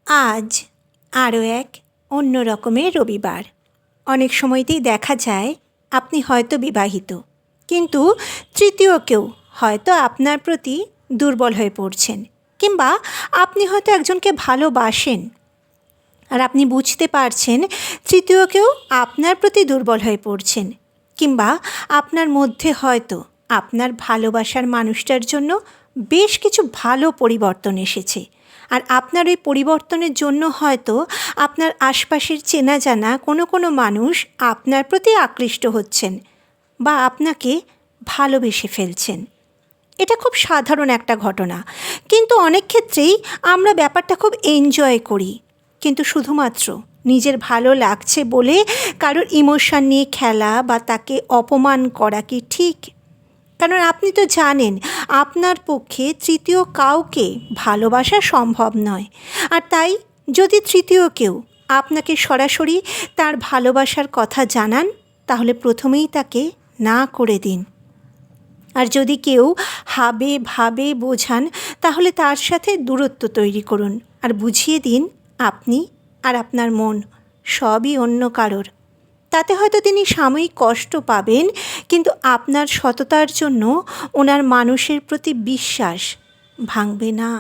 আজ আরও এক অন্য রকমের রবিবার। অনেক সময়তেই দেখা যায় আপনি হয়তো বিবাহিত, কিন্তু তৃতীয় কেউ হয়তো আপনার প্রতি দুর্বল হয়ে পড়ছেন, কিংবা আপনি হয়তো একজনকে ভালোবাসেন আর আপনি বুঝতে পারছেন তৃতীয় কেউ আপনার প্রতি দুর্বল হয়ে পড়ছেন, কিংবা আপনার মধ্যে হয়তো আপনার ভালোবাসার মানুষটার জন্য বেশ কিছু ভালো পরিবর্তন এসেছে, আর আপনার ওই পরিবর্তনের জন্য হয়তো আপনার আশপাশের চেনা জানা কোনো মানুষ আপনার প্রতি আকৃষ্ট হচ্ছেন বা আপনাকে ভালোবেসে ফেলছেন। এটা খুব সাধারণ একটা ঘটনা, কিন্তু অনেক ক্ষেত্রেই আমরা ব্যাপারটা খুব এনজয় করি। কিন্তু শুধুমাত্র নিজের ভালো লাগছে বলে কারোর ইমোশন নিয়ে খেলা বা তাকে অপমান করা কি ঠিক? কারণ আপনি তো জানেন আপনার পক্ষে তৃতীয় কাউকে ভালোবাসা সম্ভব নয়, আর তাই যদি তৃতীয় কেউ আপনাকে সরাসরি তার ভালোবাসার কথা জানান, তাহলে প্রথমেই তাকে না করে দিন। আর যদি কেউ হাবে ভাবে বোঝান, তাহলে তার সাথে দূরত্ব তৈরি করুন আর বুঝিয়ে দিন আপনি আর আপনার মন সবই অন্য কারোর। তাতে হয়তো তিনি সাময়িক কষ্ট পাবেন, কিন্তু আপনার সততার জন্য ওনার মানুষের প্রতি বিশ্বাস ভাঙবে না।